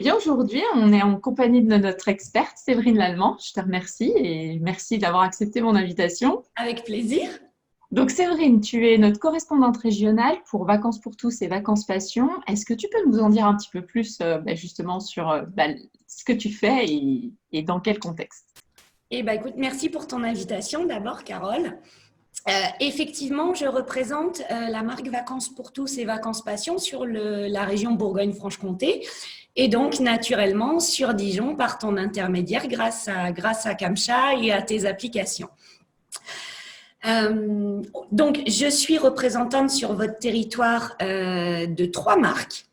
Bien, aujourd'hui, on est en compagnie de notre experte Séverine Lallemand. Je te remercie et merci d'avoir accepté mon invitation. Avec plaisir. Donc, Séverine, tu es notre correspondante régionale pour Vacances pour tous et Vacances Passion. Est-ce que tu peux nous en dire un petit peu plus justement sur ce que tu fais et dans quel contexte? Écoute, merci pour ton invitation d'abord, Carole. Effectivement, je représente la marque Vacances pour tous et Vacances Passion sur la région Bourgogne-Franche-Comté et donc naturellement sur Dijon par ton intermédiaire grâce à Camcha et à tes applications. Donc, je suis représentante sur votre territoire de 3 marques.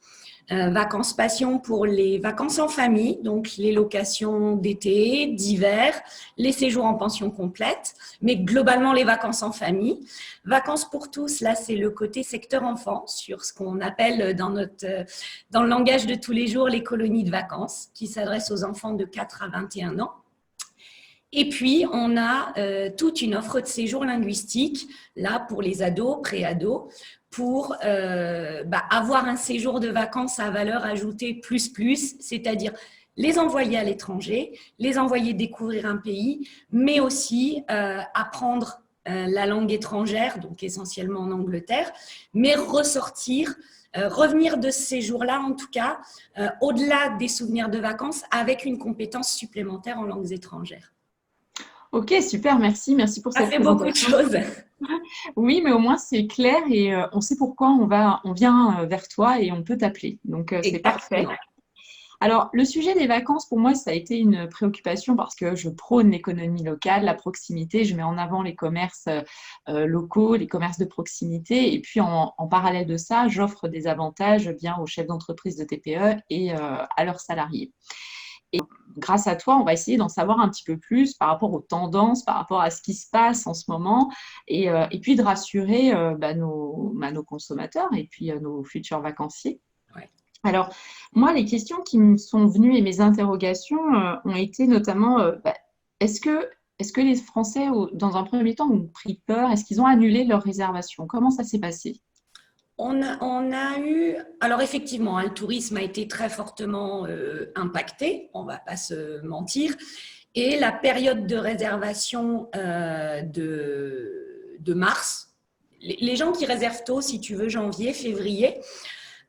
Vacances Passion pour les vacances en famille, donc les locations d'été, d'hiver, les séjours en pension complète, mais globalement les vacances en famille. Vacances pour tous, là c'est le côté secteur enfant, sur ce qu'on appelle dans le langage de tous les jours les colonies de vacances, qui s'adressent aux enfants de 4 à 21 ans. Et puis, on a toute une offre de séjour linguistique, là, pour les ados, pré-ados, pour avoir un séjour de vacances à valeur ajoutée plus, c'est-à-dire les envoyer à l'étranger, les envoyer découvrir un pays, mais aussi apprendre la langue étrangère, donc essentiellement en Angleterre, mais ressortir, revenir de ce séjour-là, en tout cas, au-delà des souvenirs de vacances, avec une compétence supplémentaire en langues étrangères. Ok, super, merci. Merci pour Ça cette fait beaucoup de présentation. choses. Oui, mais au moins c'est clair et on sait pourquoi on vient vers toi et on peut t'appeler. Donc, c'est parfait. Exactement. Alors, le sujet des vacances, pour moi, ça a été une préoccupation parce que je prône l'économie locale, la proximité, je mets en avant les commerces locaux, les commerces de proximité, et puis en parallèle de ça, j'offre des avantages bien aux chefs d'entreprise de TPE et à leurs salariés. Et grâce à toi, on va essayer d'en savoir un petit peu plus par rapport aux tendances, par rapport à ce qui se passe en ce moment, et puis de rassurer nos consommateurs et puis nos futurs vacanciers. Ouais. Alors, moi, les questions qui me sont venues et mes interrogations ont été notamment, est-ce que, est-ce que les Français, dans un premier temps, ont pris peur? Est-ce qu'ils ont annulé leurs réservations? Comment ça s'est passé? On a eu, alors effectivement, le tourisme a été très fortement impacté, on ne va pas se mentir, et la période de réservation de mars, les gens qui réservent tôt, si tu veux, janvier, février,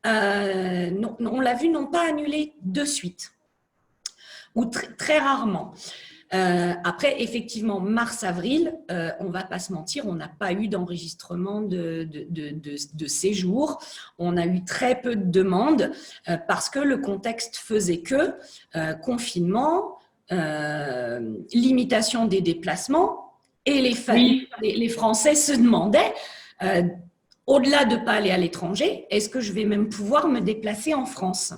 on l'a vu, n'ont pas annulé de suite, ou très rarement. Après, effectivement, mars-avril, on ne va pas se mentir, on n'a pas eu d'enregistrement de séjour. On a eu très peu de demandes parce que le contexte faisait que confinement, limitation des déplacements et Oui. les Français se demandaient, au-delà de ne pas aller à l'étranger, est-ce que je vais même pouvoir me déplacer en France?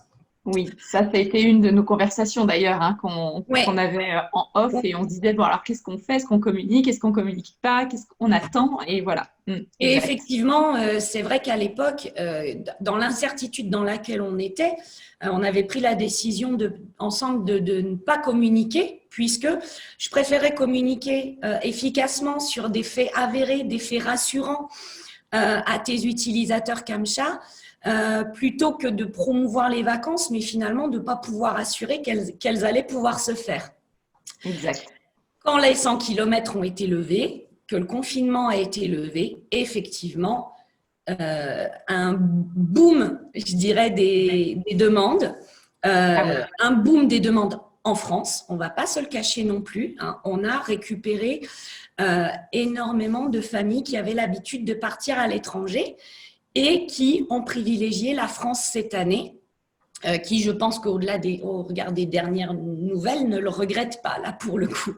Oui, ça a été une de nos conversations d'ailleurs hein, qu'on Oui. avait en off et on se disait, bon alors qu'est-ce qu'on fait? Est-ce qu'on communique? Est-ce qu'on communique pas? Qu'est-ce qu'on attend? Et voilà. Et Exact. effectivement, c'est vrai qu'à l'époque, dans l'incertitude dans laquelle on était, on avait pris la décision ensemble de ne pas communiquer, puisque je préférais communiquer efficacement sur des faits avérés, des faits rassurants à tes utilisateurs Camcha, plutôt que de promouvoir les vacances, mais finalement de ne pas pouvoir assurer qu'elles allaient pouvoir se faire. Exact. Quand les 100 km ont été levés, que le confinement a été levé, effectivement, un boom, je dirais, des demandes, Ah oui. un boom des demandes en France, on ne va pas se le cacher non plus, hein. On a récupéré énormément de familles qui avaient l'habitude de partir à l'étranger et qui ont privilégié la France cette année, qui, je pense qu'au-delà au regard des dernières nouvelles, ne le regrette pas, là, pour le coup.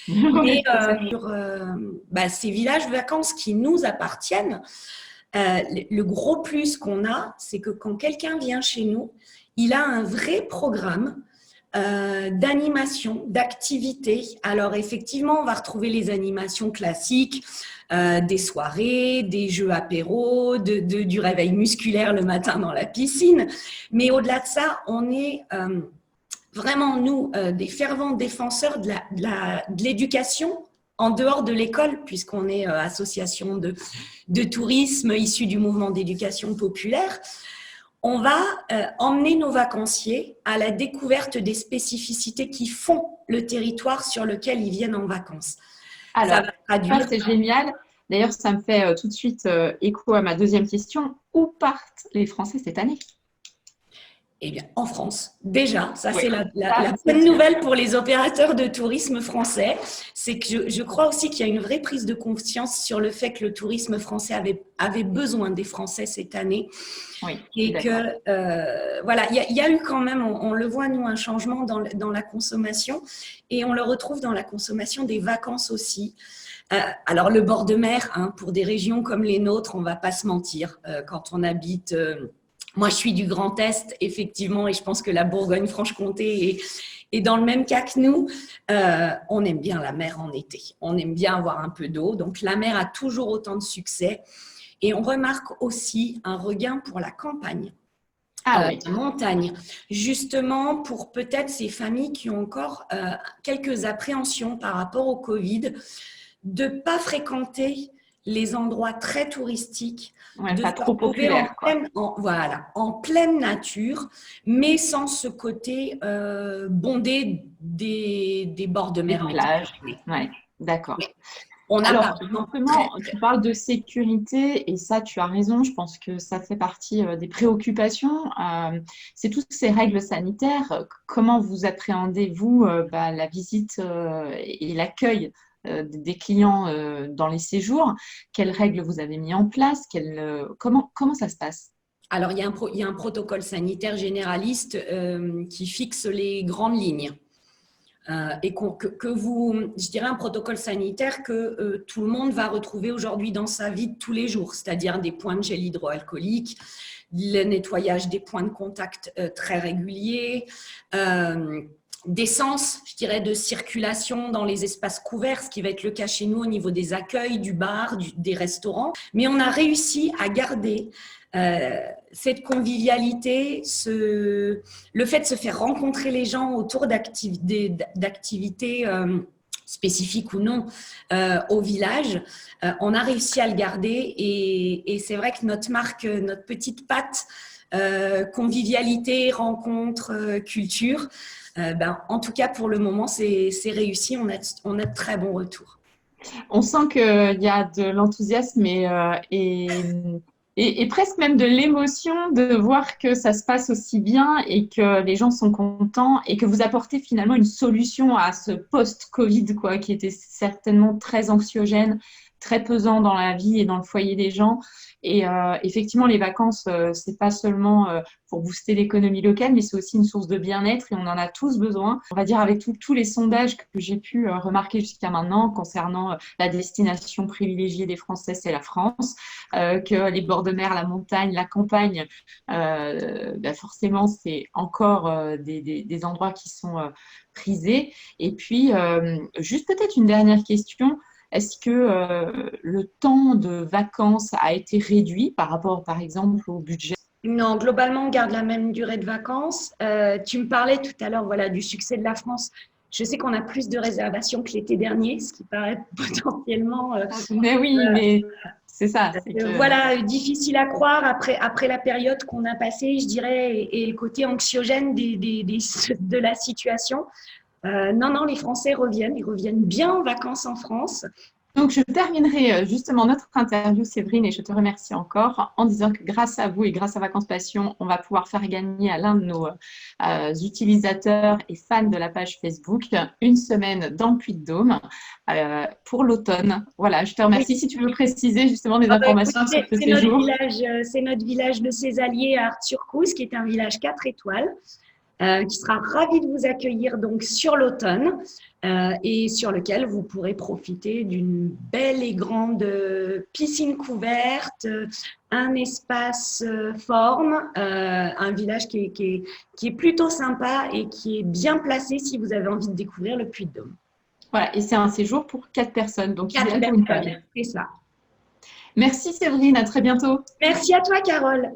Mais Oui, c'est ça. sur ces villages vacances qui nous appartiennent, le gros plus qu'on a, c'est que quand quelqu'un vient chez nous, il a un vrai programme d'animation, d'activité. Alors effectivement, on va retrouver les animations classiques, des soirées, des jeux apéros, du réveil musculaire le matin dans la piscine. Mais au-delà de ça, on est vraiment, nous, des fervents défenseurs de l'éducation en dehors de l'école, puisqu'on est association de tourisme issue du mouvement d'éducation populaire. On va emmener nos vacanciers à la découverte des spécificités qui font le territoire sur lequel ils viennent en vacances. Ça Alors, va ça, traduire. c'est génial. D'ailleurs, ça me fait tout de suite écho à ma deuxième question. Où partent les Français cette année? Eh bien, en France, déjà, ça Oui, c'est la ça, c'est bonne sûr. nouvelle pour les opérateurs de tourisme français. C'est que je crois aussi qu'il y a une vraie prise de conscience sur le fait que le tourisme français avait besoin des Français cette année. Oui, je suis Et d'accord. que, voilà, il y a eu quand même, on le voit nous, un changement dans la consommation et on le retrouve dans la consommation des vacances aussi. Alors, le bord de mer, hein, pour des régions comme les nôtres, on ne va pas se mentir, quand on habite… moi, je suis du Grand Est, effectivement, et je pense que la Bourgogne-Franche-Comté est dans le même cas que nous. On aime bien la mer en été. On aime bien avoir un peu d'eau. Donc, la mer a toujours autant de succès. Et on remarque aussi un regain pour la campagne, Ah oui, la montagne, justement pour peut-être ces familles qui ont encore quelques appréhensions par rapport au Covid, de ne pas fréquenter les endroits très touristiques, ouais, de pas se trop retrouver populaire, quoi. voilà, en pleine nature, mais sans ce côté bondé des bords de Des mer plages. méditerranéens. Ouais, d'accord. On a Alors, par exemple justement, tu parles de sécurité et ça, tu as raison. Je pense que ça fait partie des préoccupations. C'est toutes ces règles sanitaires. Comment vous appréhendez, vous, la visite et l'accueil des clients dans les séjours? Quelles règles vous avez mis en place? Comment ça se passe? Alors, il y a un protocole sanitaire généraliste qui fixe les grandes lignes. Et je dirais un protocole sanitaire que tout le monde va retrouver aujourd'hui dans sa vie de tous les jours, c'est-à-dire des points de gel hydroalcoolique, le nettoyage des points de contact très réguliers, des sens, je dirais, de circulation dans les espaces couverts, ce qui va être le cas chez nous au niveau des accueils, du bar, des restaurants. Mais on a réussi à garder cette convivialité, le fait de se faire rencontrer les gens autour d'activités spécifiques ou non au village, on a réussi à le garder et c'est vrai que notre marque, notre petite patte, convivialité, rencontre, culture, en tout cas pour le moment c'est réussi, on a de très bons retours. On sent qu'il y a de l'enthousiasme et presque même de l'émotion de voir que ça se passe aussi bien et que les gens sont contents et que vous apportez finalement une solution à ce post-Covid, quoi, qui était certainement très anxiogène, très pesant dans la vie et dans le foyer des gens. Et effectivement, les vacances, c'est pas seulement pour booster l'économie locale, mais c'est aussi une source de bien-être et on en a tous besoin. On va dire avec tous les sondages que j'ai pu remarquer jusqu'à maintenant concernant la destination privilégiée des Français, c'est la France, que les bords de mer, la montagne, la campagne, forcément, c'est encore des endroits qui sont prisés. Et puis, juste peut-être une dernière question. Est-ce que le temps de vacances a été réduit par rapport, par exemple, au budget? Non, globalement, on garde la même durée de vacances. Tu me parlais tout à l'heure, voilà, du succès de la France. Je sais qu'on a plus de réservations que l'été dernier, ce qui paraît potentiellement Mais oui, mais c'est ça. C'est que... voilà, difficile à croire après la période qu'on a passée, je dirais, et le côté anxiogène de la situation. Non, non, les Français reviennent, ils reviennent bien en vacances en France. Donc, je terminerai justement notre interview, Séverine, et je te remercie encore en disant que grâce à vous et grâce à Vacances Passion, on va pouvoir faire gagner à l'un de nos utilisateurs et fans de la page Facebook une semaine dans le Puy-de-Dôme pour l'automne. Voilà, je te Oui. remercie. Si tu veux préciser justement des Écoute, informations sur ce séjour. c'est notre village de Césalier à Arthurcous, qui est un village 4 étoiles. Qui sera ravi de vous accueillir donc sur l'automne et sur lequel vous pourrez profiter d'une belle et grande piscine couverte, un espace forme, un village qui est plutôt sympa et qui est bien placé si vous avez envie de découvrir le Puy-de-Dôme. Voilà, et c'est un séjour pour 4 personnes, donc 4 idéal pour une personnes, famille. c'est ça. Merci Séverine, à très bientôt. Merci à toi, Carole.